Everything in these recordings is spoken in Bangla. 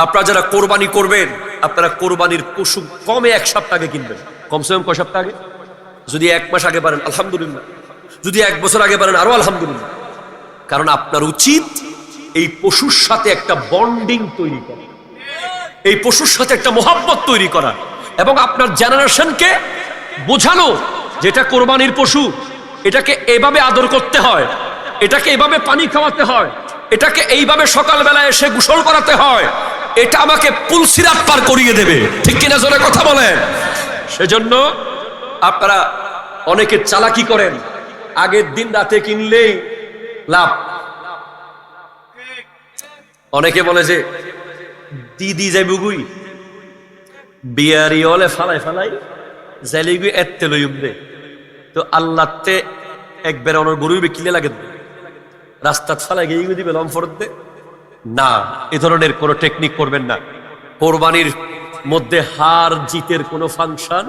আপনারা যারা কোরবানি করবেন, আপনারা কোরবানির পশু কমে 1 সপ্তাহ আগে কিনবেন। কমসে কম কয় সপ্তাহ আগে? যদি 1 মাস আগে পারেন আলহামদুলিল্লাহ, যদি 1 বছর আগে পারেন আরো আলহামদুলিল্লাহ। কারণ আপনার উচিত এই পশুর সাথে একটা বন্ডিং তৈরি করা, এই পশুর সাথে একটা মোহাব্বত তৈরি করা, এবং আপনার জেনারেশনকে বোঝানো যেটা কোরবানির পশু, এটাকে এভাবে আদর করতে হয়, এটাকে এভাবে পানি খাওয়াতে হয়, এটাকে এইভাবে সকালবেলা এসে গোসল করাতে হয়, এটা আমাকে পুলসিরাত পার করিয়ে দেবে। ঠিক কিনা জোরে কথা বলেন। সেজন্য আপনারা অনেকে চালাকি করেন, আগের দিন রাতে কিনলেই লাভ। অনেকে বলে যে দিদি যাইবুগুই বিয়ারি হলে ফালাই ফালাই যাইলেগুই এত্তে লইবে, তো আল্লাহতে একবার অনর গরুই কিলে লাগে রাস্তাত ফালাই গিয়ে দিবে লম্ফরত দে না। এ ধরনের কোনো টেকনিক করবেন না। কোরবানির মধ্যে হার জিতের কোনো ফাংশন,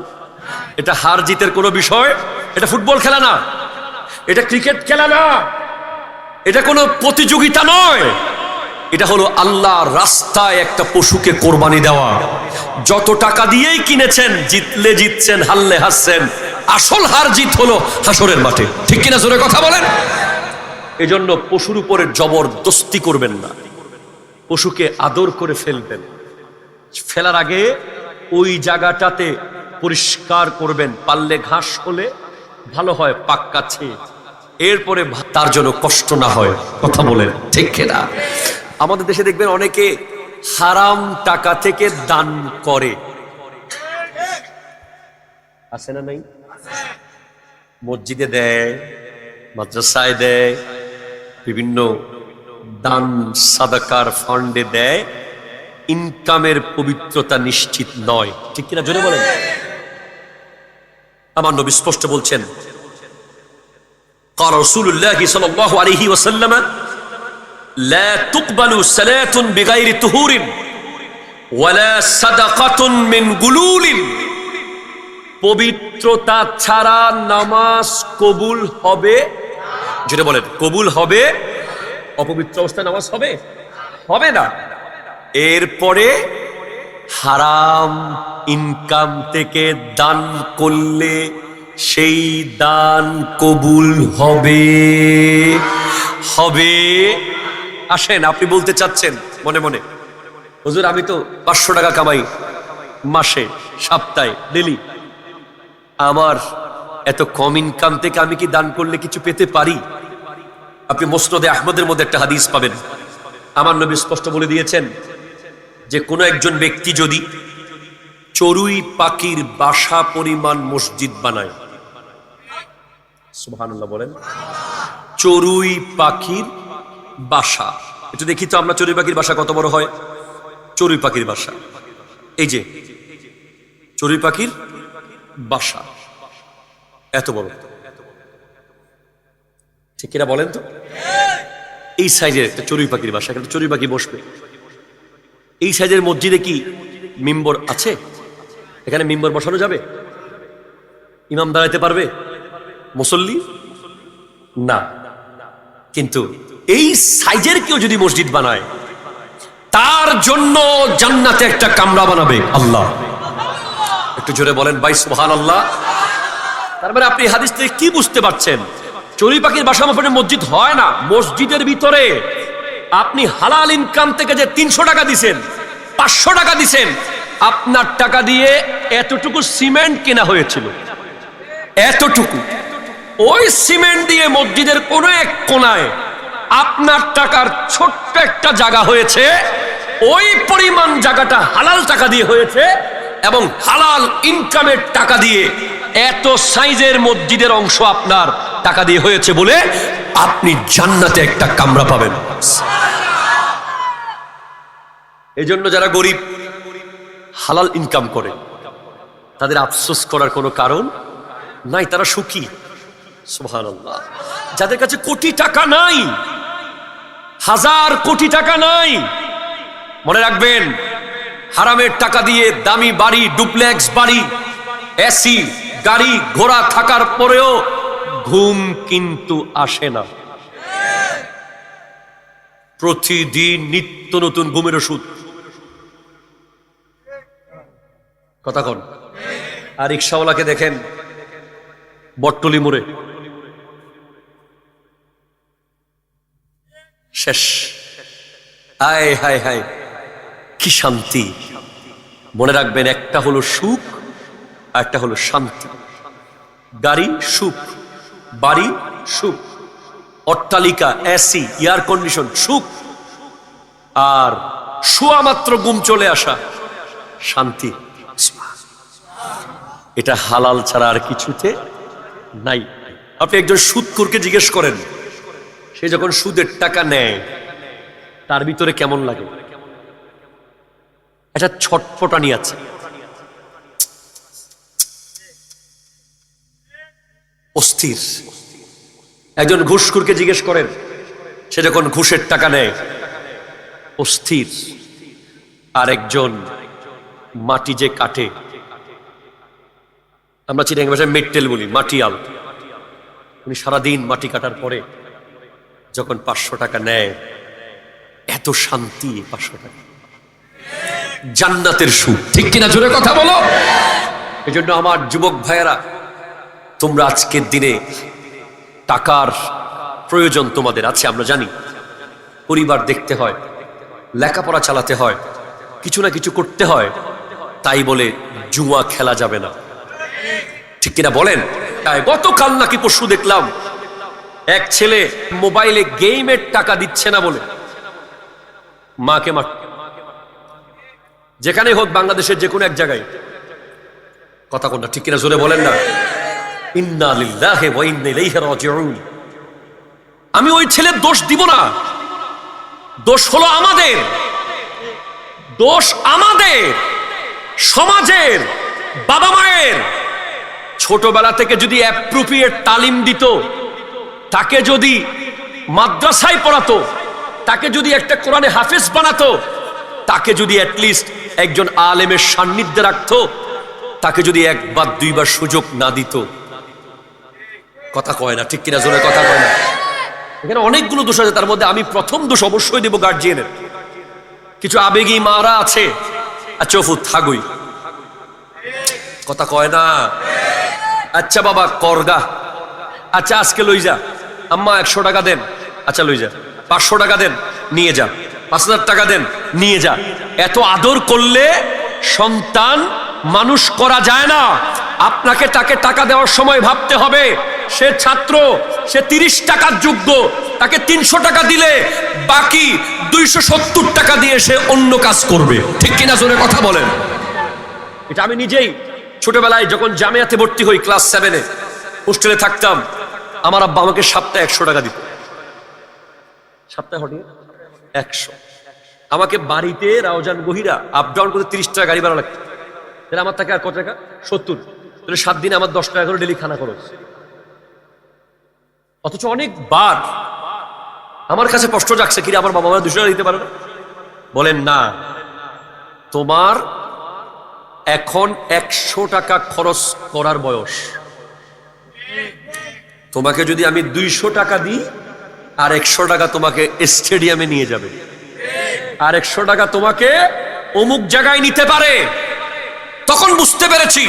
এটা হার জিতের কোনো বিষয়, এটা ফুটবল খেলা না, এটা ক্রিকেট খেলা না, এটা কোনো প্রতিযোগিতা নয়। এটা হলো আল্লাহর রাস্তায় একটা পশুকে কোরবানি দেওয়া। যত টাকা দিয়েই কিনেছেন, জিতলে জিতছেন, হারলে হারছেন, আসল হার জিত হলো হাসরের মাঠে। ঠিক কিনা জোরে কথা বলেন। এজন্য পশুর উপরে জবরদস্তি করবেন না, পশুকে আদর করে ফেলবেন। ফেলার আগে ওই জায়গাটাতে পরিষ্কার করবেন, পারলে ঘাস হলে ভালো হয় পাক্কাছে, এরপরে তার জন্য কষ্ট না হয়। কথা বলেন ঠিক কিনা। আমাদের দেশে দেখবেন অনেকে হারাম টাকা থেকে দান করে, আছে না নাই? মসজিদে দেয়, মাদ্রাসায় দেয়, বিভিন্ন দান সাদাকার ফান্ডে দেয়। ইনকামের পবিত্রতা নিশ্চিত নয়। ঠিক কিনা জোরে বলেন। আমার নবী স্পষ্ট বলছেন, قال رسول الله صلى الله عليه وسلم لا تقبل صلاة بغير طهور ولا صدقة من غلول। পবিত্রতা ছাড়া নামাজ কবুল হবে, যেটা বলেন কবুল হবে, অপবিত্র অবস্থায় নামাজ হবে হবে না। এরপরে হারাম ইনকাম থেকে দান করলে সেই দান কবুল হবে হবে। আসেন, আপনি বলতে চাচ্ছেন মনে মনে, হুজুর আমি তো 500 টাকা কামাই মাসে, সপ্তাহে, ডেলি, আমার এত কম ইনকাম থেকে আমি কি দান করলে কিছু পেতে পারি? আপনি মুসনাদে আহমদের মধ্যে একটা হাদিস পাবেন। আমার নবী স্পষ্ট বলে দিয়েছেন যে কোনো একজন ব্যক্তি যদি চড়ুই পাখির বাসা পরিমাণ মসজিদ বানায়, সুবহানাল্লাহ বলেন, চড়ুই পাখির বাসা, একটু দেখি তো আমরা চড়ুই পাখির বাসা কত বড় হয়। চড়ুই পাখির বাসা, এই যে চড়ুই পাখির বাসা এত বড়, ঠিক কিনা বলেন তো? এই সাইজের একটা চড়ুই পাখির বাসা, একটা চড়ুই পাখি বসবে। এই সাইজের মসজিদে কি মিম্বর আছে? এখানে মিম্বর বসানো যাবে? ইমাম দাঁড়াইতে পারবে? মুসল্লি না। কিন্তু এই সাইজের কেউ যদি মসজিদ বানায়, তার জন্য জান্নাতে একটা কামরা বানাবে আল্লাহ। একটু জোরে বলেন ভাই সুবহানাল্লাহ। তার মানে আপনি হাদিস থেকে কি বুঝতে পারছেন? চড়ুই পাখির বাসা মাপনে মসজিদ হয় না। মসজিদের ভিতরে আপনি হালাল ইনকাম থেকে যে 300 টাকা দিছেন, 500 টাকা দিছেন, আপনার টাকা দিয়ে এতটুকু সিমেন্ট কেনা হয়েছিল, এতটুকু। ওই সিমেন্ট দিয়ে মসজিদের কোন এক কোনায় আপনার টাকার ছোট্ট একটা জায়গা হয়েছে, ওই পরিমাণ জায়গাটা হালাল টাকা দিয়ে হয়েছে, এবং হালাল ইনকামের টাকা দিয়ে এত সাইজের মসজিদের অংশ আপনার টাকা দিয়ে হয়েছে বলে আপনি জান্নাতে একটা কামরা পাবেন। এই জন্য যারা গরিব হালাল ইনকাম করে তাদের আফসোস করার কোনো কারণ নাই, তারা সুখী। সুবহানাল্লাহ। যাদের কাছে কোটি টাকা নাই, 1000 কোটি টাকা নাই, মনে রাখবেন হারামের টাকা দিয়ে দামি বাড়ি, ডুপ্লেক্স বাড়ি, এসি গাড়ি ঘোড়া থাকার পরেও ঘুম কিন্তু আসে না। প্রতিদিন নিত্য নতুন ঘুমের ওষুধ, কথা কন। আর রিক্সাওয়ালাকে দেখেন বটতলি মোড়ে, শেষ। হায় হায় হায়, কি শান্তি! মনে রাখবেন, একটা হলো সুখ আর একটা হলো শান্তি। গাড়ি সুখ, বাড়ি সুখ, অট্টালিকা, এসি, এয়ার কন্ডিশন সুখ, আর শোয়া মাত্র ঘুম চলে আসা শান্তি। এটা হালাল ছাড়া আর কিছুতে নাই। আপনি একজন সুদখোরকে জিজ্ঞেস করেন, সে যখন সুদের টাকা নেয় তার ভিতরে কেমন লাগে? একটা ছটফটানি আছে। অস্থির। একজন ঘুষখোরকে জিজ্ঞেস করেন, সে যখন ঘুষের টাকা নেয় অস্থির। আর একজন মাটি যে কাটে, আমরা চিটাগাং ভাষায় মেট্টেল বলি, মাটিয়াল, উনি সারাদিন মাটি কাটার পরে যখন 500 টাকা নেয়, এত শান্তি! 500 টাকা জান্নাতের সুখ, ঠিক কিনা? জোরে কথা বলো। এই জন্য আমার যুবক ভাইয়েরা, তোমরা আজকের দিনে টাকার প্রয়োজন তোমাদের আছে, আমরা জানি। পরিবার দেখতে হয়, লেখাপড়া চালাতে হয়, কিছু না কিছু করতে হয়, তাই বলে জুয়া খেলা যাবে না, ঠিক কিনা বলেন? তাই গতকাল নাকি পরশু দেখলাম এক ছেলে মোবাইলে গেমের টাকা দিচ্ছে না বলে মাকে মার, যেখানে হোক, বাংলাদেশের যে কোনো এক জায়গায়। কথা কোনটা, ঠিক কিনা? জোরে বলেন না। ইন্না লিল্লাহি ওয়া ইন্না ইলাইহি রাজিউন। আমি ওই ছেলের দোষ দিব না, দোষ হলো আমাদের, দোষ আমাদের সমাজের, বাবা মায়ের। ছোটবেলা থেকে যদি অ্যাপ্রোপ্রিয়েট তালিম দিত, তাকে যদি মাদ্রাসায় পড়াতো, তাকে যদি একটা কোরআনে হাফেজ বানাতো, তাকে যদি অ্যাটলিস্ট একজন আলেমের সান্নিধ্যে রাখতো, তাকে যদি একবার দুইবার সুযোগ না দিত। কথা কয় না, ঠিক কিনা? জোরে কথা কয় না। এখানে অনেকগুলো দোষ আছে, তার মধ্যে আমি প্রথম দোষ অবশ্যই দেব গার্জিয়ানের। কিছু আবেগী মারা আছে, আচ্ছা ওফু থাকুই, কথা কয় না। আচ্ছা বাবা করগা, আচ্ছা আজকে লই যা, আম্মা 100 টাকা দেন, আচ্ছা লই যা। 500 টাকা দেন, নিয়ে যা। 5000 টাকা দেন, নিয়ে যা। এত আদর করলে সন্তান মানুষ করা যায় না। আপনাকে তাকে টাকা দেওয়ার সময় ভাবতে হবে, সে ছাত্র, সে 30 টাকার যোগ্য, তাকে 300 টাকা দিলে বাকি 270 টাকা দিয়ে সে অন্য কাজ করবে, ঠিক কিনা? জোরে কথা বলেন। এটা আমি নিজেই ছোটবেলায় যখন জামিয়াতে ভর্তি হই, ক্লাস 7-এ হোস্টেলে থাকতাম, আমার আব্বা আমাকে সপ্তাহে 100 টাকা দিত। সপ্তাহে 100। আমাকে বাড়িতে রাউজান গহিরা আপ ডাউন করতে 30 টাকা গাড়ি ভাড়া লাগতো। তাহলে আমার টাকা আর কত টাকা? 70। তাহলে 7 দিনে আমার 10 টাকা করে ডেলি খানা খরচ। অথচ অনেকবার আমার কাছে কষ্ট জাগছে, কিরে আমার বাবা মা 200 টাকা দিতে পারে না? বলেন না, তোমার এখন 100 টাকা খরচ করার বয়স। তোমাকে যদি আমি 200 টাকা দিই, আর 100 টাকা তোমাকে স্টেডিয়ামে নিয়ে যাবে, আর 100 টাকা তোমাকে অমুক জায়গায় নিতে পারে। তখন বুঝতে পেরেছি,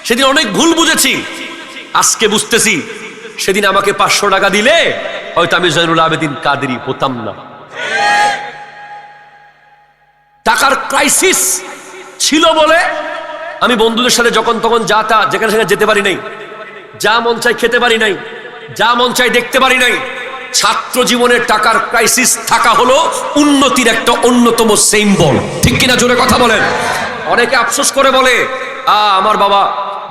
সেদিন অনেক ভুল বুঝেছি, আজকে বুঝতেছি সেদিন আমাকে 500 টাকা দিলে হয়তো আমি জয়নুল আবেদিন কাদেরী হতাম না। টাকার ক্রাইসিস ছিল বলে আমি বন্ধুদের সাথে যখন তখন যা তা যেখানে সেখানে যেতে পারি নাই, যা মন চাই খেতে পারি নাই, যা মন চাই দেখতে পারি নাই। ছাত্র জীবনের টাকার ক্রাইসিস থাকা হলো উন্নতির একটা অন্যতম সিম্বল, ঠিক কিনা? জোরে কথা বলেন। অনেকে আফসোস করে বলে, আমার বাবা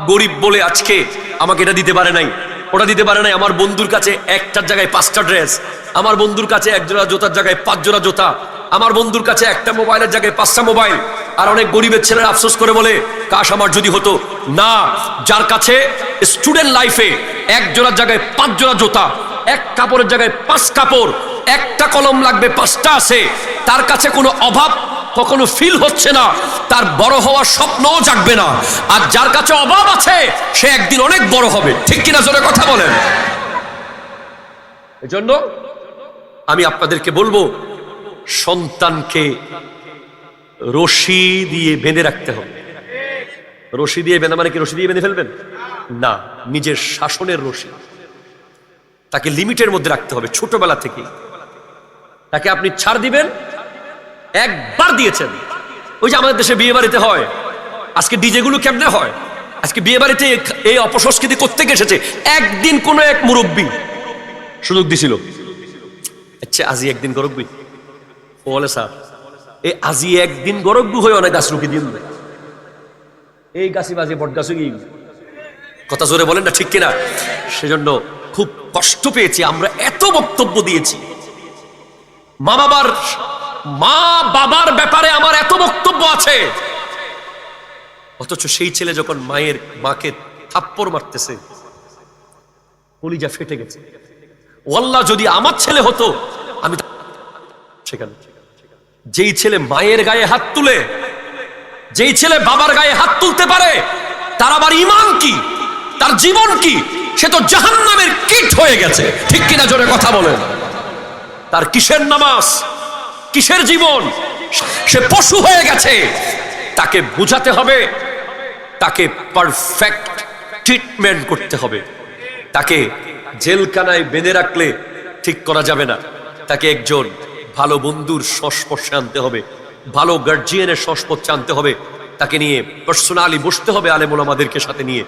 গরিব বলে আজকে আমাকে এটা দিতে পারে নাই, ওটা দিতে পারে নাই। আমার বন্ধুর কাছে একটার জায়গায় 5টা ড্রেস, আমার বন্ধুর কাছে 1 জোড়া জুতার জায়গায় 5 জোড়া জুতা, আমার বন্ধুর কাছে একটা মোবাইলের জায়গায় 5টা মোবাইল। আর অনেক গরিবের ছেলেরা আফসোস করে বলে, কাশ আমার যদি হতো। না, যার কাছে স্টুডেন্ট লাইফে 1 জোড়ার জায়গায় 5 জোড়া জুতা, 1 কাপড়ের জায়গায় 5 কাপড়, একটা কলম লাগবে 5টা আছে, তার কাছে কোনো অভাব কখনো ফিল হচ্ছে না, তার বড় হওয়ার স্বপ্নও জাগবে না। আর যার কাছে অভাব আছে, সে একদিন অনেক বড় হবে, ঠিক কিনা? জোরে কথা বলেন। এজন্য আমি আপনাদেরকে বলবো, সন্তানকে রশি দিয়ে বেঁধে রাখতে হবে। রশি দিয়ে বেঁধা মানে কি রশি দিয়ে বেঁধে ফেলবেন না, নিজের শাসনের রশি। তাকে লিমিটের মধ্যে রাখতে হবে ছোটবেলা থেকে। তাকে আপনি ছাড় দিবেন, একবার দিয়েছেন। ওই যে আমাদের দেশে বিয়ে বাড়িতে হয়, আজকে ডিজে গুলো কেমনে হয়, আজকে বিয়ে বাড়িতে এই অপসংস্কৃতি করতে এসেছে। একদিন কোন এক মুরব্বী সুযোগ দিছিল, আচ্ছা আজি একদিন গরব্বি ও বলে স্যার এই আজি একদিন গরব্বি হয়ে অনেক গাছ রুকি দিন এই গাছি বাজি বট গাছ গিয়ে কথা জোরে বলেন না ঠিক কিনা। সেজন্য খুব কষ্ট পেয়েছি, আমরা এত বক্তব্য দিয়েছি, মা বাবার ব্যাপারে আমার এত বক্তব্য আছে, অথচ সেই ছেলে যখন মাকে থাপ্পড় মারতেছে কলিজা ফেটে গেছে। ওয়াল্লাহ যদি আমার ছেলে হতো আমি সেখানে। যেই ছেলে মায়ের গায়ে হাত তুলে, যেই ছেলে বাবার গায়ে হাত তুলতে পারে, তার আবার ঈমান কি, তার জীবন কি, সে তো জাহান্নামের কীট হয়ে গেছে, ঠিক কিনা জোরে কথা বলেন। তার কিসের নামাজ, কিসের জীবন, সে পশু হয়ে গেছে। তাকে বুঝাতে হবে, তাকে পারফেক্ট ট্রিটমেন্ট করতে হবে। তাকে জেলখানায় বেঁধে রাখলে ঠিক করা যাবে না, তাকে একজন ভালো বন্ধুর সংস্পর্শে আনতে হবে, ভালো গার্জিয়ানের সংস্পর্শে আনতে হবে, তাকে নিয়ে পার্সোনালি বসতে হবে, আলেম ওলামাদেরকে সাথে নিয়ে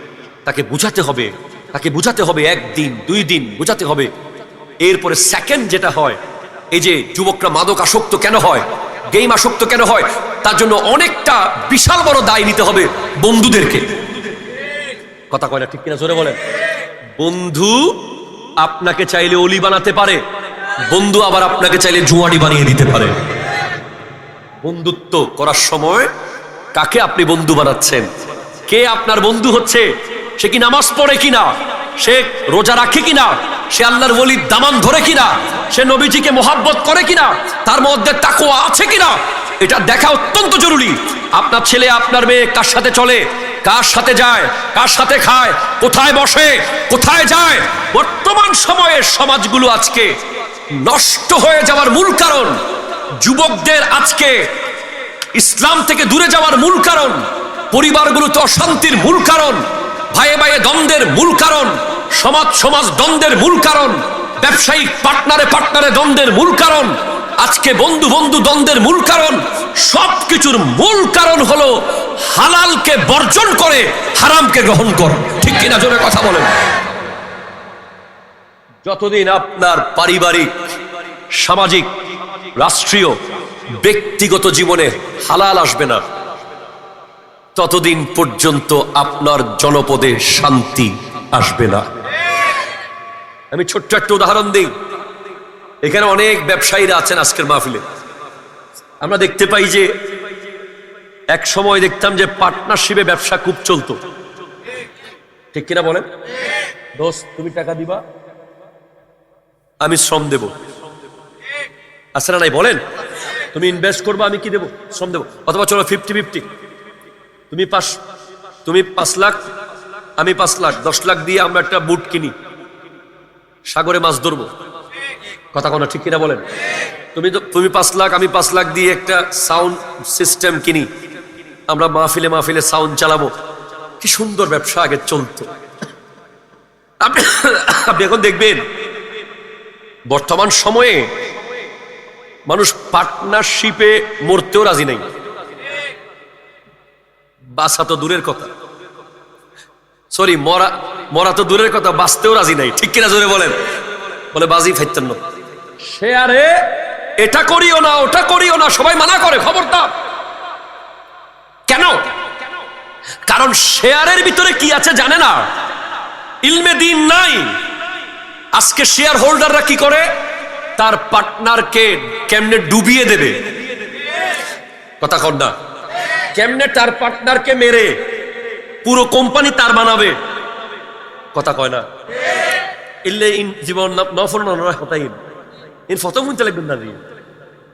তাকে বুঝাতে হবে, তাকে বুঝাতে হবে, একদিন দুই দিন বুঝাতে হবে। এরপরে সেকেন্ড যেটা হয়, এই যে যুবকরা মাদক আসক্ত কেন হয়, গেম আসক্ত কেন হয়, তার জন্য অনেকটা বিশাল বড় দায় নিতে হবে বন্ধুদেরকে। কথা কয় না ঠিক কিনা জোরে বলেন। বন্ধু আপনাকে চাইলে অলি বানাতে পারে, বন্ধু আবার আপনাকে চাইলে জুয়ারি বানিয়ে দিতে পারে। বন্ধুত্ব করার সময় কাকে আপনি বন্ধু বানাচ্ছেন, কে আপনার বন্ধু হচ্ছে, সে কি নামাজ পড়ে কিনা, সে রোজা রাখে কিনা, সে আল্লাহর ওলির দামান ধরে কিনা, সে নবীজিকে মোহাব্বত করে কিনা, তার মধ্যে তাকওয়া আছে কিনা, এটা দেখা অত্যন্ত জরুরি। আপনার ছেলে আপনার মেয়ে কার সাথে চলে, কার সাথে যায়, কার সাথে খায়, কোথায় বসে, কোথায় যায়। বর্তমান সময়ের সমাজগুলো আজকে নষ্ট হয়ে যাওয়ার মূল কারণ, যুবকদের আজকে ইসলাম থেকে দূরে যাওয়ার মূল কারণ, পরিবারগুলোতে অশান্তির মূল কারণ, ভাইয়ে ভাইয়ে দ্বন্দ্বের মূল কারণ, সমাজ দ্বন্দ্বের মূল কারণ, ব্যবসায়িক পার্টনারে দ্বন্দ্বের মূল কারণ, আজকে বন্ধু দ্বন্দ্বের মূল কারণ। সবকিছুর মূল কারণ হলো হালালকে বর্জন করে হারামকে গ্রহণ করো, ঠিক কিনা জোরে কথা বলেন। যতদিন আপনার পারিবারিক, সামাজিক, রাষ্ট্রীয়, ব্যক্তিগত জীবনে হালাল আসবে না, ততদিন পর্যন্ত আপনার জনপদে শান্তি আসবে না। আমি ছোট্ট একটা উদাহরণ দিই। এখানে অনেক ব্যবসায়ীরা আছেন আজকের মাহফিলে। আমরা দেখতে পাই যে এক সময় দেখতাম যে পার্টনারশিপে ব্যবসা খুব চলতো, ঠিক কিনা বলেন। দোস্ত তুমি টাকা দিবা, আমি শ্রম দেব, আছে না নাই বলেন। তুমি ইনভেস্ট করবা, আমি কি দেবো, শ্রম দেবো। অথবা চলো 50-50, তুমি 5 লাখ, আমি 5 লাখ, 10 লাখ দিয়ে আমরা একটা বুট কিনি, সাগরে মাছ ধরবো। কথা কোনো ঠিক কিনা বলেন। তুমি 5 লাখ, আমি 5 লাখ দিয়ে একটা সাউন্ড সিস্টেম কিনি, আমরা মাহফিলে সাউন্ড চালাবো। কি সুন্দর ব্যবসা আগে চলতো। আপনি এখন দেখবেন বর্তমান সময়ে মানুষ পার্টনারশিপে মরতেও রাজি নাই, বাঁচা তো দূরের কথা, সরি মরা তো দূরের কথা, বাঁচতেও রাজি নাই, ঠিক কিনা জোরে বলেন। বলে বাজি ফাইতেন না, শেয়ারে এটা করিও না, ওটা করিও না, সবাই মানা করে, খবরদার। কেন? কারণ শেয়ারের ভিতরে কি আছে জানে না, ইলমে দ্বীন নাই। আজকে শেয়ার হোল্ডাররা কি করে, তার পার্টনারকে কেমনে ডুবিয়ে দেবে, কথা কর না, কেমনে তার পার্টনারকে মেরে পুরো কোম্পানি তার বানাবে, কথা কয় না। এলে জীবন নফর নয় ইন ফতম হইতে লাগবেন না।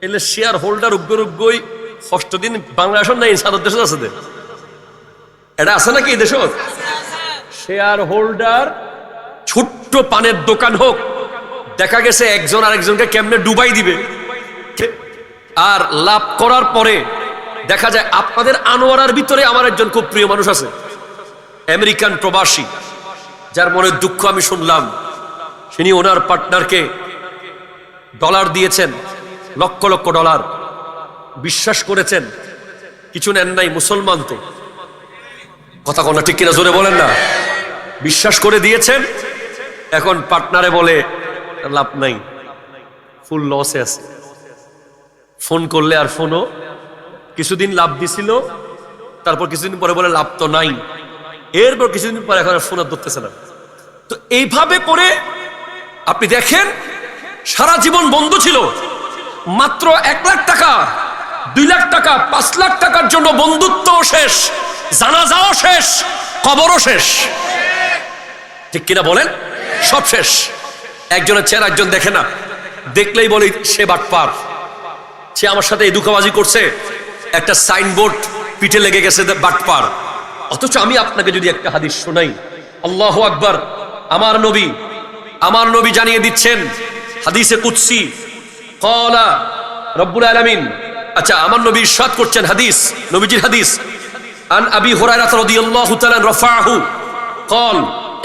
এলে শেয়ার হোল্ডার উগ্রই ষষ্ঠ দিন বাংলাদেশ নাই, সারা দেশ আছে, এটা আছে নাকি এই দেশ। শেয়ার হোল্ডার ছোট্ট পানের দোকান হোক, দেখা গেছে একজন আরেকজনকে কেমনে ডুবাই দিবে, আর লাভ করার পরে দেখা যায় আপনাদের আনোয়ারার ভিতরে আমার একজন খুব প্রিয় মানুষ আছে, আমেরিকান প্রবাসী, যার মনের দুঃখ আমি শুনলাম। তিনি ওনার পার্টনারকে ডলার দিয়েছেন, লক্ষ লক্ষ ডলার, বিশ্বাস করেছেন, কিছু নেন নাই, মুসলমান তো, কথা কোনটা ঠিক কিনা জোরে বলেন না, বিশ্বাস করে দিয়েছেন। এখন পার্টনারে বলে লাভ নাই, ফুল লসে আছে, ফোন করলে আর ফোনও, কিছুদিন লাভ দিছিল, তারপর কিছুদিন পরে বলে লাভ তো নাই, এরপর কিছুদিন পরে এখন ফোন আর ধরতেছে না। তো এইভাবে করে আপনি দেখেন সারা জীবন বন্ধু ছিল, মাত্র 1 লাখ টাকা, 2 লাখ টাকা, 5 লাখ টাকার জন্য বন্ধুত্ব শেষ, জানাজাও শেষ, কবরও শেষ, ঠিক কিনা বলেন? সব শেষ। একজনের চেহারা একজন দেখে না, দেখলেই বলে সে বাটপার, সে আমার সাথে এই ধোঁকাবাজি করছে, একটা সাইনবোর্ড পিঠে লেগে গেছে বাটপার। অথচ আমি আপনাকে যদি একটা হাদিস শোনাই, আল্লাহু আকবার, আমার নবী জানিয়ে দিচ্ছেন হাদিসে কুদসি, ক্বালা রব্বুল আলামিন, আচ্ছা আমার নবী ইরশাদ করছেন, হাদিস, নবীজির হাদিস, আন আবি হুরায়রা রাদিয়াল্লাহু তাআলা রাফাহু ক্বাল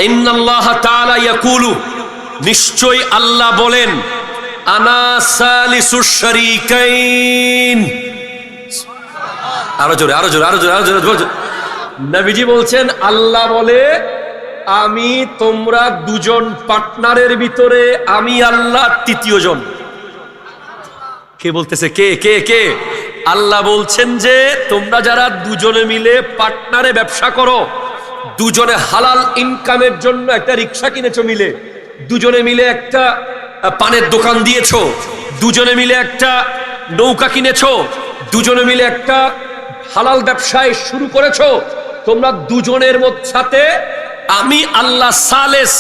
ইন্নাল্লাহা তাআলা ইয়াকুলু, নিশ্চয় আল্লাহ বলেন, আনা সালিসুশ শারীকাইন। আরো জোরে, আরো জোরে, আরো জোরে, আরো জোরে। নবীজি বলছেন, আল্লাহ বলে, আমি তোমরা দুজন পার্টনারের ভিতরে আমি আল্লাহ তৃতীয় জন। কে বলতেছে? কে কে কে? আল্লাহ বলছেন যে তোমরা যারা দুজনে মিলে পার্টনারে ব্যবসা করো, দুজনে হালাল ইনকামের জন্য একটা রিক্সা কিনেছো মিলে, দুজনে মিলে একটা পানের দোকান দিয়েছো, দুজনে মিলে একটা নৌকা কিনেছো, দুজনে মিলে একটা হালাল ব্যবসায় শুরু করেছো, তোমরা দুজনের সাথে আমি আল্লাহ সালেস,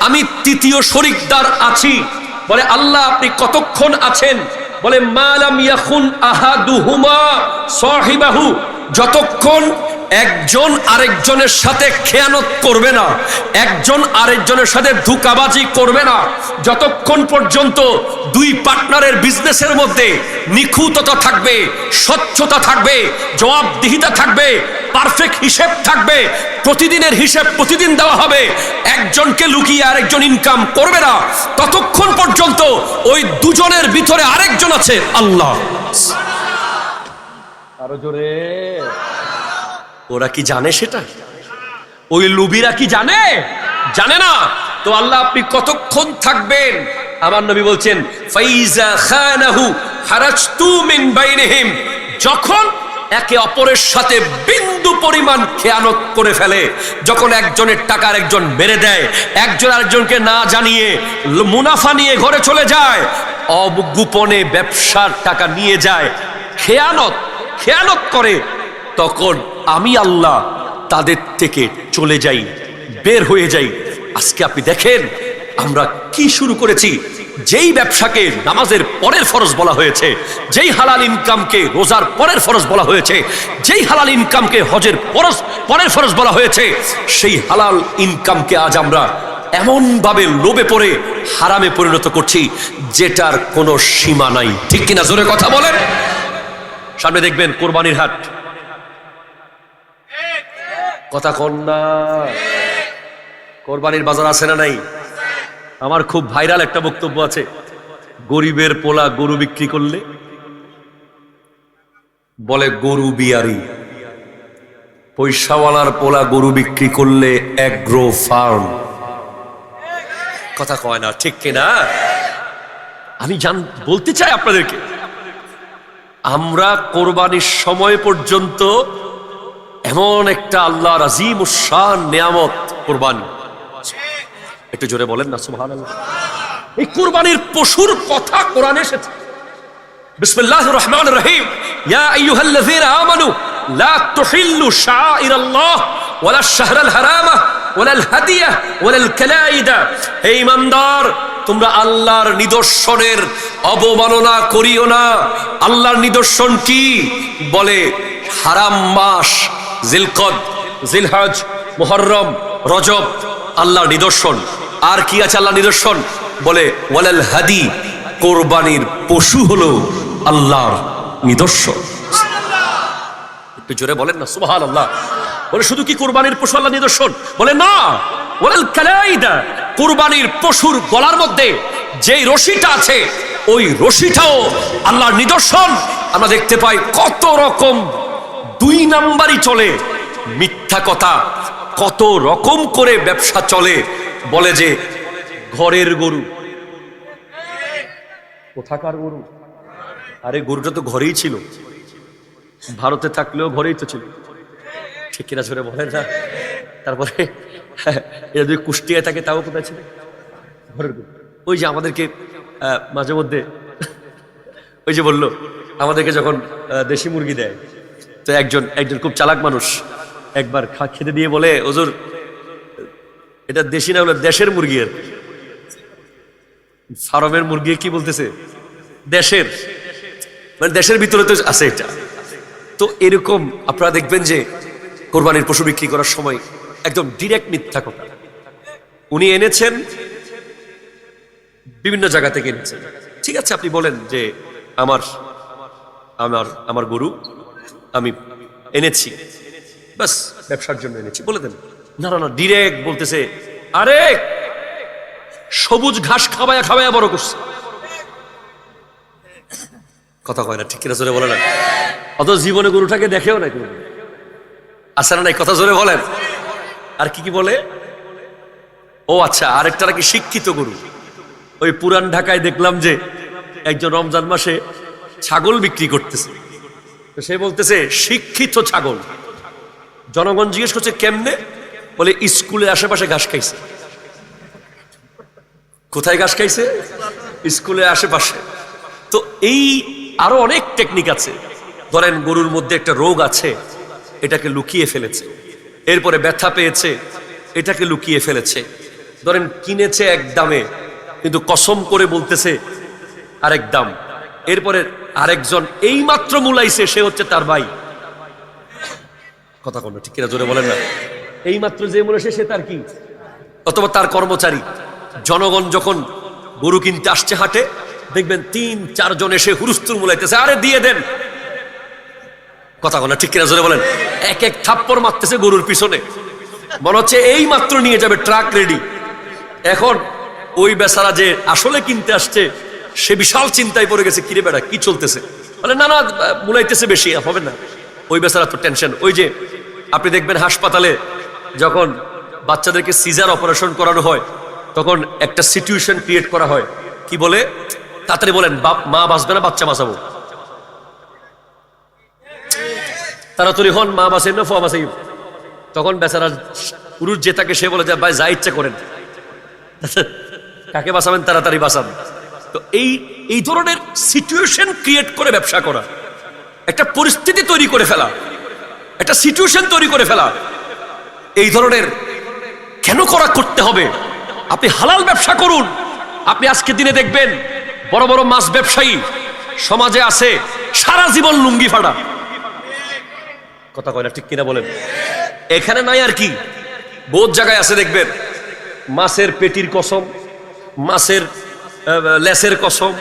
আমি তৃতীয় শরিকদার আছি। বলে আল্লাহ আপনি কতক্ষণ আছেন? বলে মালাম ইয়াখুন আহাদুহুমা সাহিবাহু, যতক্ষণ একজন আরেকজনের সাথে খেয়ানত করবে না, একজন আরেকজনের সাথে ধোঁকাবাজি করবে না, যতক্ষণ পর্যন্ত দুই পার্টনারের বিজনেসের মধ্যে নিখুঁততা থাকবে, স্বচ্ছতা থাকবে, জবাবদিহিতা থাকবে, পারফেক্ট হিসেব থাকবে, প্রতিদিনের হিসেব প্রতিদিন দেওয়া হবে, একজনকে লুকিয়ে আরেকজন ইনকাম করবে না, ততক্ষণ পর্যন্ত ওই দুজনের ভিতরে আরেকজন আছে, আল্লাহ। আরো জোরে। ওরা কি জানে সেটা? ওই লুবিরা কি জানে? জানে না। তো আল্লাহ আপনি কতক্ষণ থাকবেন? আমার নবী বলছেন, ফাইজা খানাহু হারাজতু মিন বাইনিহিম, যখন একে অপরের সাথে বিন্দু পরিমাণ খেয়ানত করে ফেলে, যখন একজনের টাকা আরেকজন মেরে দেয়, একজন আরেকজনকে না জানিয়ে মুনাফা নিয়ে ঘরে চলে যায়, অগোপনে ব্যবসার টাকা নিয়ে যায়, খেয়ানত করে, তখন আমি আল্লাহ তাদের থেকে চলে যাই, বের হয়ে যাই। আজকে আপনি দেখেন আমরা কি শুরু করেছি। যেই ব্যবসাকে নামাজের পরের ফরজ বলা হয়েছে, যেই হালাল ইনকামকে রোজার পরের ফরজ বলা হয়েছে, যেই হালাল ইনকামকে হজের পরের ফরজ বলা হয়েছে, সেই হালাল ইনকামকে আজ আমরা এমন ভাবে লোভে পড়ে হারামে পরিণত করছি যেটার কোনো সীমা নাই, ঠিক কিনা? জোরে কথা বলেন। সামনে দেখবেন কোরবানির হাট, কথা কন না, কোরবানির বাজার আছে না নাই? আমার খুব ভাইরাল একটা বক্তব্য আছে, গরিবের পোলা গরু বিক্রি করলে বলে গরু বিয়ারি, পয়সাওয়ালার পোলা গরু বিক্রি করলে এগ্রো ফার্ম। কথা কয় না, ঠিক কিনা? আমি বলতে চাই আপনাদেরকে, আমরা কোরবানির সময় পর্যন্ত এমন একটা আল্লাহর আযীম শান নিয়ামত কোরবানি, একটু জোরে বলেন না সুবহানাল্লাহ। এই কুরবানির পশুর কথা কোরআনে এসেছে। বিসমিল্লাহির রহমানির রহিম, ইয়া আইয়ুহাল্লাযীনা আমানু লা তুহিল্লু শাআইরাল্লাহ ওয়ালা শাহরাল হারামা ওয়ালাল হাদিয়া ওয়ালাল কালাইদা। হে ঈমানদার, তোমরা আল্লাহর নিদর্শনের অবমাননা করিও না। আল্লাহর নিদর্শন কি? বলে হারাম মাস জিলকদ, জিলহজ, মুহররম, রজব আল্লাহর নিদর্শন। আর কি আছে আল্লাহর নিদর্শন? বলে ওয়ালাল হাদি, কোরবানির পশু হলো আল্লাহর নিদর্শন। একটু জোরে বলেন না সুবহানাল্লাহ। বলে শুধু কি কুরবানির পশু আল্লাহ নিদর্শন? বলে না, ওয়াল কালাইদা, কুরবানির পশুর গলার মধ্যে যেই রশিটা আছে ওই রশিটাও আল্লাহর নিদর্শন। আমরা দেখতে পাই কত রকম দুই নাম্বারই চলে, মিথ্যা কথা, কত রকম করে ব্যবসা চলে। বলে যে ঘরের গরু, কোথাকার গরু? আরে গরুটা তো ঘরেই ছিল, ভারতে থাকলেও ঘরেই তো ছিল, ঠিক কিনা জোরে বলেন না? তারপরে এটা যদি কুষ্টিয়ায় থাকে তাও কোথায় ছিল? ঘরের গরু। ওই যে আমাদেরকে মাঝে মধ্যে ওই যে বললো আমাদেরকে যখন দেশি মুরগি দেয়, তো একজন খুব চালাক মানুষ একবার খেতে দিয়ে বলে, হুজুর এটা দেশি না, হলো দেশের মুরগি। আর ফার্মের মুরগি কি বলতেছে? দেশের, মানে দেশের ভিতরে তো আছে এটা। তো এরকম আপনারা দেখবেন যে কোরবানির পশু বিক্রি করার সময় একদম ডিরেক্ট মিথ্যা কথা। উনি এনেছেন বিভিন্ন জায়গা থেকে এনেছেন, ঠিক আছে, আপনি বলেন যে আমার আমার আমার গরু আমি এনেছি, বাস ব্যবসার জন্য এনেছি, বলে দেন। না না না, ডিরেক্ট বলতেছে, আরে সবুজ ঘাস খাওয়ায়া খাওয়ায়া বড় করছে। কথা কয় না, ঠিক কিনা জোরে বলে না? অত জীবনে গরুটাকে দেখেও না, আসে না নাই? কথা জোরে বলেন। আর কি কি বলে? ও আচ্ছা, আরেকটা নাকি শিক্ষিত গরু। ওই পুরান ঢাকায় দেখলাম যে একজন রমজান মাসে ছাগল বিক্রি করতেছে, তো সে বলতেছে শিক্ষিত ছাগল। জনগণ জিজ্ঞেস করছে কেমনে? বলে স্কুলের আশেপাশে ঘাস খাইছে। কোথায় ঘাস খাইছে? স্কুলের আশেপাশে। তো এই আরো অনেক টেকনিক আছে। ধরেন গরুর মধ্যে একটা রোগ আছে, এটাকে লুকিয়ে ফেলেছে, এরপরে ব্যথা পেয়েছে, এটাকে লুকিয়ে ফেলেছে। ধরেন কিনেছে এক দামে, কিন্তু কসম করে বলতেছে আরেক দাম। এরপরে আরেকজন এই মাত্র মূলাইছে, সে হচ্ছে তার ভাই। কথা বললো ঠিক কিনা জোরে বলেন না? এই মাত্র যে মূলাইছে সে তার কি, অথবা তার কর্মচারী। জনগণ যখন গরু কিনতে আসছে হাটে, দেখবেন ৩-৪ জন এসে হুরুস্তুর মূলাইতেছে, আরে দিয়ে দেন। কথা বলে ঠিক কিনা জোরে বলেন? এক এক থাপ্পড় মারতেছে গরুর পিছনে, মনে হচ্ছে এই মাত্র নিয়ে যাবে, ট্রাক রেডি। এখন ওই বেচারা যে আসলে কিনতে আসছে, সে বিশাল চিন্তায় পড়ে গেছে, কিরে বেড়া কি চলতেছে? বলে না না, মুলাইতেছে বেশি, হবে না। ওই বেচারা তো টেনশন। ওই যে আপনি দেখবেন হাসপাতালে যখন বাচ্চাদেরকে সিজার অপারেশন করানো হয়, তখন একটা সিচুয়েশন ক্রিয়েট করা হয়, কি বলে? তাড়াতাড়ি বলেন, মা বাঁচবে না বাচ্চা বাঁচাবো। তাড়াতাড়ি হন, মা বাঁচাই না ফুয়া বাঁচাই। তখন বেচারা পুরুষ যে তাকে, সে বলে যে ভাই যা ইচ্ছা করেন, কাকে বাঁচাবেন তাড়াতাড়ি বাঁচান। তো এই ধরনের সিচুয়েশন ক্রিয়েট করে ব্যবসা করা, একটা পরিস্থিতি তৈরি করে ফেলা, একটা সিচুয়েশন তৈরি করে ফেলা, এই ধরনের কেন করতে হবে? আপনি হালাল ব্যবসা করুন। আপনি আজকে দিনে দেখবেন বড় বড় মাছ ব্যবসায়ী সমাজে আছে, সারা জীবন লুঙ্গি ফাড়া। কথা কয় না, ঠিক কিনা বলেন? এখানে নাই আর কি, বহুত জায়গায় আছে দেখবেন, মাছের পেটির কসম, মাছের লেসের কসম,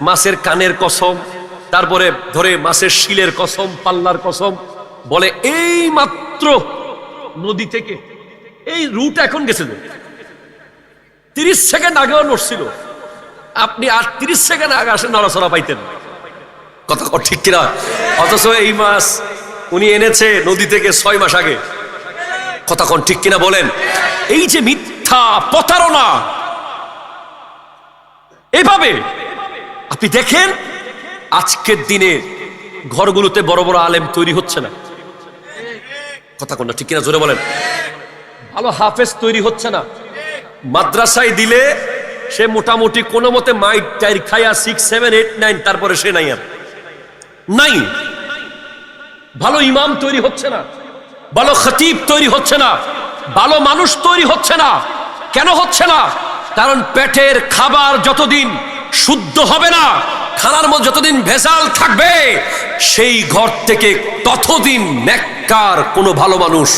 মাছের কানের কসম, তারপরে ধরে মাছের শিলের কসম, পাল্লার কসম। বলে এই মাত্র নদী থেকে এই রুট এখন গেছে, 30 সেকেন্ড আগেও নড়ছিল, আপনি আর 30 সেকেন্ড আগে আসেন নড়াচড়া পাইতেন। কথা ঠিক কিনা? অথচ এই মাছ উনি এনেছে নদী থেকে 6 মাস আগে। কথা কোন ঠিক কিনা বলেন? এই যে মিথ্যা প্রতারণা, এভাবে আপনি দেখেন আজকের দিনে ঘরগুলোতে বড় বড় আলেম তৈরি হচ্ছে না। কথা কোন ঠিক কিনা জোরে বলেন? ভালো হাফেজ তৈরি হচ্ছে না। মাদ্রাসায় দিলে সে মোটামুটি কোনো মতে মাইট টাইর খায়া 6, 7, 8, 9, তারপরে সে নাই, আর নাই। ভালো ইমাম তৈরি হচ্ছে না, ভালো খতিব তৈরি হচ্ছে না, ভালো মানুষ তৈরি হচ্ছে না। কেন হচ্ছে না? কারণ পেটের খাবার যতদিন শুদ্ধ হবে না, খানার মধ্যে যতদিন ভেজাল থাকবে, সেই ঘর থেকে ততদিন নেককার কোনো ভালো মানুষ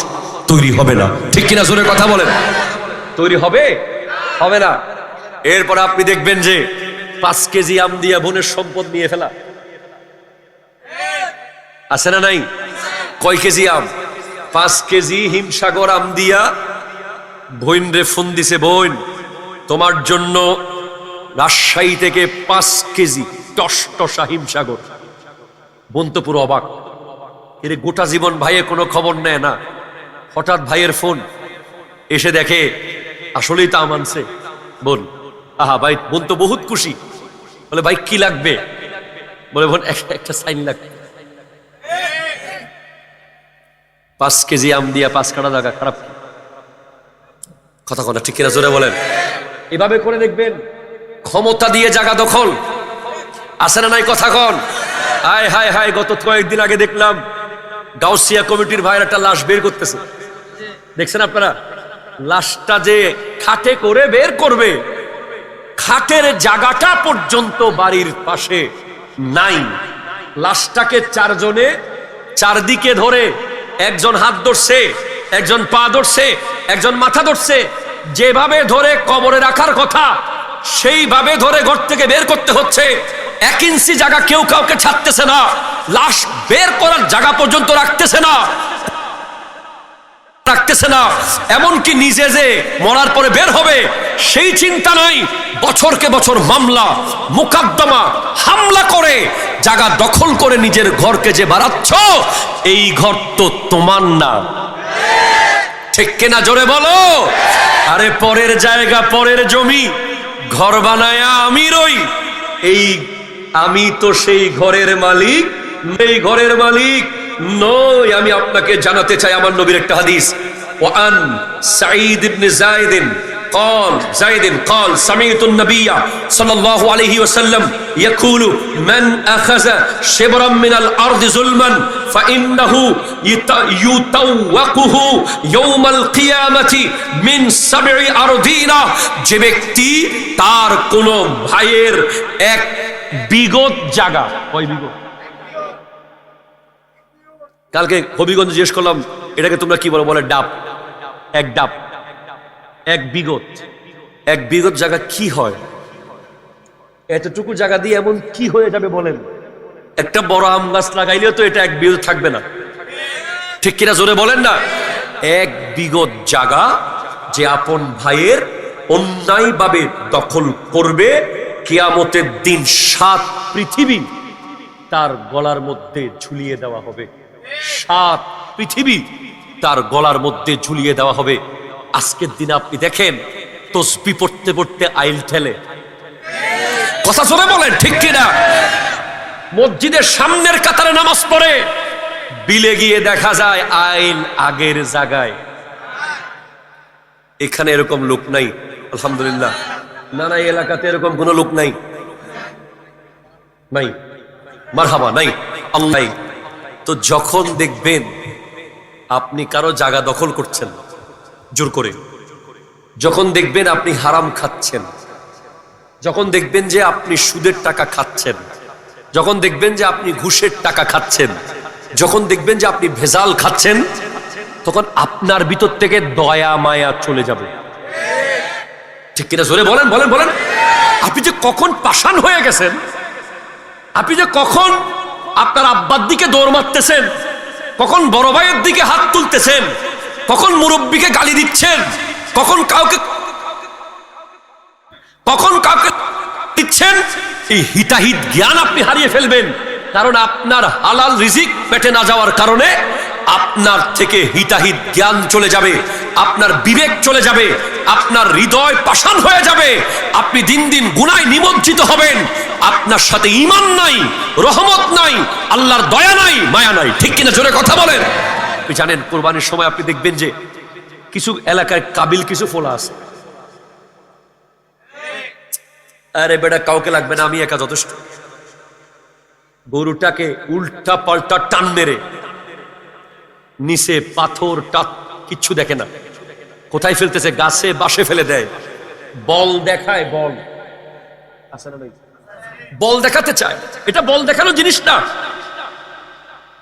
তৈরি হবে না। ঠিক কিনা জোরে কথা বলেন? তৈরি হবে না। এরপর আপনি দেখবেন যে 5 কেজি আম দিয়া বোনের সম্পদ নিয়ে ফেলা, আছে না নাই? কয় কেজি আম? 5 কেজি হিমসাগর আম দিয়া বোন রে ফোন দিছে, বোন তোমার জন্য রাজশাহী থেকে 5 কেজি টসটসা হিমসাগর। বোন তো পুরো অবাক, এর গোটা জীবন ভাইয়ে কোনো খবর নেয় না, হঠাৎ ভাইয়ের ফোন এসে দেখে আসলেই তা মানছে। বোন আহা ভাই, বোন তো বহুত খুশি, বলে ভাই কি লাগবে? বলে বোন একটা সাইন লাগবে। 5 কেজি আম দিয়া 5 কাটা জায়গা, খারাপ কথা কথা ঠিক কিনা জোরে বলেন। এভাবে করে দেখবেন ক্ষমতা দিয়ে জায়গা দখল আছে না নাই? কথা কন। হায় হায় হায়, গত কয়েকদিন আগে দেখলাম গাউসিয়া কমিটির ভাইয়ের একটা লাশ বের করতেছে, দেখছেন আপনারা? লাশটা যে খাটে করে বের করবে, খাটের জায়গাটা পর্যন্ত বাড়ির পাশে নাই। লাশটাকে 4 জনে চারদিকে ধরে, একজন হাত ধরছে, একজন পা ধরছে, একজন মাথা ধরছে, যেভাবে ধরে কবরে রাখার কথা সেইভাবে ধরে ঘর থেকে বের করতে হচ্ছে। 1 ইঞ্চি জায়গা কেউ কাউকে ছাড়তেছে না, লাশ বের করার জায়গা পর্যন্ত রাখতেছে না। এমনকি নিজে যে মরার পরে বের হবে সেই চিন্তা নাই। বছরকে বছর মামলা মোকদ্দমা হামলা করে জায়গা দখল করে নিজের ঘরকে যে বাড়াচ্ছ, এই ঘর তো তোমার না, ঠিক কিনা জোরে বলো। আরে পরের জায়গা, পরের জমি, ঘর বানায়া আমি রই, এই আমি তো সেই ঘরের মালিক, এই ঘরের মালিক নই। আমি আপনাকে জানাতে চাই আমার নবীর একটা হাদিস, ওয়ান সাঈদ ইবনে زيد قال سمعت النبي صلى الله عليه وسلم يقول من أخذ شبرا من الأرض ظلما فإنه يطوقه يوم القيامة من 7 أرضين। যে ব্যক্তি তার কোন ভাইয়ের 1 বিঘত জায়গা, কয় বিঘত? কালকে হবিগঞ্জ জিজ্ঞেস করলাম এটাকে তোমরা কি বলো? বলে ডাব। 1 ডাব, 1 বিঘত। 1 বিঘত জায়গা কি হয়? এতটুকু জায়গা দিয়ে এমন কি হয়ে যাবে বলেন? একটা বড় আম গাছ লাগাইলেও তো এটা 1 বিঘত থাকবে না, ঠিক কিনা জোরে বলেন না? 1 বিঘত জায়গা যে আপন ভাইয়ের অন্যায়ভাবে দখল করবে, কিয়ামতের দিন 7 পৃথিবী তার গলার মধ্যে ঝুলিয়ে দেওয়া হবে। 7 পৃথিবী তার গলার মধ্যে ঝুলিয়ে দেওয়া হবে। আজকের দিনে আপনি দেখেন তসবিহ পড়তে পড়তে আইল ঠেলে, কথা জোরে বলেন ঠিক কিনা? মসজিদের সামনের কাতারে নামাজ পড়ে, বিলে গিয়ে দেখা যায় আইল আগের জায়গায়। এখানে এরকম লোক নাই আলহামদুলিল্লাহ, নানা এলাকাতে এরকম কোন লোক নাই, নাই মারহাবা, নাই আল্লাহ। তো যখন দেখবেন আপনি কারো জায়গা দখল করছেন জোর করে, যখন দেখবেন আপনি হারাম খাচ্ছেন, যখন দেখবেন যে আপনি সুদের টাকা খাচ্ছেন, যখন দেখবেন যে আপনি ঘুষের টাকা খাচ্ছেন, যখন দেখবেন যে আপনি ভেজাল খাচ্ছেন, তখন আপনার ভিতর থেকে দয়া মায়া চলে যাবে, ঠিক কিনা জোরে বলেন বলেন বলেন। আপনি যে কখন পাষাণ হয়ে গেছেন, আপনি যে কখন আপনার আব্বার দিকে দৌড় মারতেছেন, কখন বড় ভাইয়ের দিকে হাত তুলতেছেন, কখন মুরব্বীকে গালি দিচ্ছেন, কখন কাউকে দিচ্ছেন, এই হিতাহিত জ্ঞান আপনি হারিয়ে ফেলবেন। কারণ আপনার হালাল রিজিক পেটে না যাওয়ার কারণে আপনার থেকে হিতাহিত জ্ঞান চলে যাবে, আপনার বিবেক চলে যাবে, আপনার হৃদয় পাষাণ হয়ে যাবে, আপনি দিন দিন গুনায় নিমজ্জিত হবেন। আপনার সাথে ঈমান নাই, রহমত নাই, আল্লাহর দয়া নাই, মায়া নাই, ঠিক কিনা জোরে কথা বলেন। আপনি জানেন কুরবানির সময় আপনি দেখবেন যে কিছু এলাকায় কাবিল কিছু ফোলা আছে, আরে বেটা কাউকে লাগবে না, আমি একা যথেষ্ট। গরুটাকে উল্টা পাল্টা টান মেরে নিচে পাথর টাত কিচ্ছু দেখে না, কোথায় ফেলতেছে? গাছে বাসে ফেলে দেয়, বল দেখায়, বল আছে না ভাই, বল দেখাতে চায়। এটা বল দেখানো জিনিস না।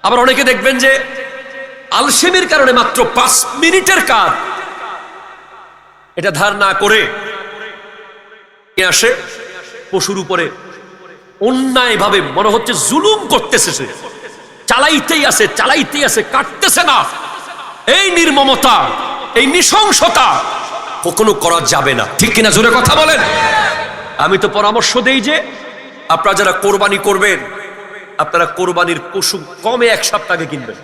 আবার অনেকে দেখবেন যে আলসেমির কারণে মাত্র 5 মিনিটের কাজ এটা ধার না করে আসে পশুর উপরে অন্যায় ভাবে, মনে হচ্ছে জুলুম করতেছে সে, চালাইতেই আছে, কাটতেছে না। এই নির্মমতা, এই নৃশংসতা কখনো করা যাবে না, ঠিক কিনা? জোরে কথা বলেন। আমি তো পরামর্শ দেই যে আপনারা যারা কোরবানি করবেন, আপনারা কোরবানির পশু কমে 1 সপ্তাহ আগে কিনবেন।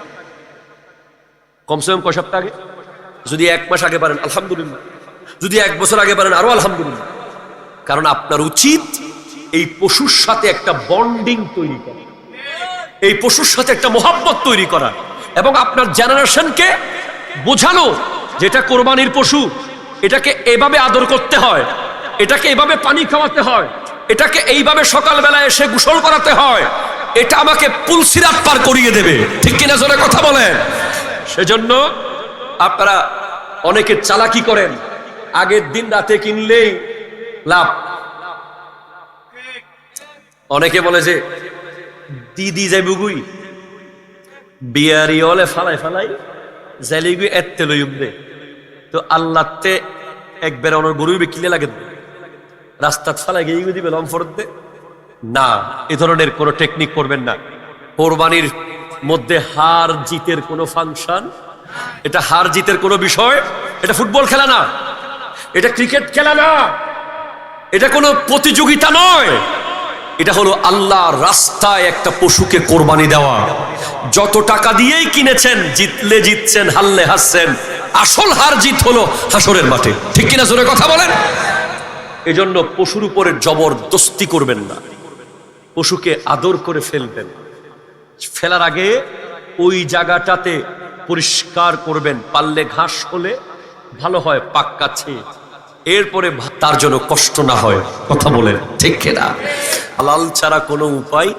কমসে কম কয় সপ্তাহ আগে? যদি 1 মাস আগে পারেন আলহামদুলিল্লাহ, যদি 1 বছর আগে পারেন আরো আলহামদুলিল্লাহ। কারণ আপনার উচিত এই পশুর সাথে একটা বন্ডিং তৈরি করা, এই পশুর সাথে একটা মোহাব্বত তৈরি করা, এবং আপনার জেনারেশনকে বোঝানো যেটা কোরবানির পশু, এটাকে এভাবে আদর করতে হয়, এটাকে এভাবে পানি খাওয়াতে হয়, এটাকে এইভাবে সকালবেলা এসে গোসল করাতে হয়, এটা আমাকে পুলসিরাত পার করিয়ে দেবে, ঠিক কিনা? জোরে কথা বলেন। সেজন্য আপনারা অনেকে চালাকি করেন, আগের দিন রাতে কিনলেই লাভ। অনেকে বলে যে দিদি যাই বুগুই বিয়ারি হলে ফালাই জাইলিগুই এত্তে লইম দে। তো আল্লাহতে একবার অনর গরুই বিকিলে লাগে রাস্তাত ফালাই গিয়ে দিবে লম্ফরত দে না। এ ধরনের কোনো টেকনিক করবেন না। কোরবানির মধ্যে হার জিতের কোনো ফাংশন, এটা হার জিতের কোনো বিষয়, এটা ফুটবল খেলা না, এটা ক্রিকেট খেলা না, এটা কোনো প্রতিযোগিতা নয়। এটা হলো আল্লাহর রাস্তায় একটা পশুকে কোরবানি দেওয়া। যত টাকা দিয়েই কিনেছেন, জিতলে জিতছেন, হারলে হারছেন, আসল হার জিত হলো হাসরের মাঠে, ঠিক কিনা? জোরে কথা বলেন। এজন্য পশুর উপরে জবরদস্তি করবেন না, পশুকে আদর করে ফেলবেন। ফেলার আগে ওই জায়গাটাতে পরিষ্কার করবেন, পারলে ঘাস হলে ভালো হয় পাক্কাছে, এরপরে তার জন্য কষ্ট না হয়। কথা বলেন, ঠিক কিনা? হালাল ছাড়া কোনো উপায়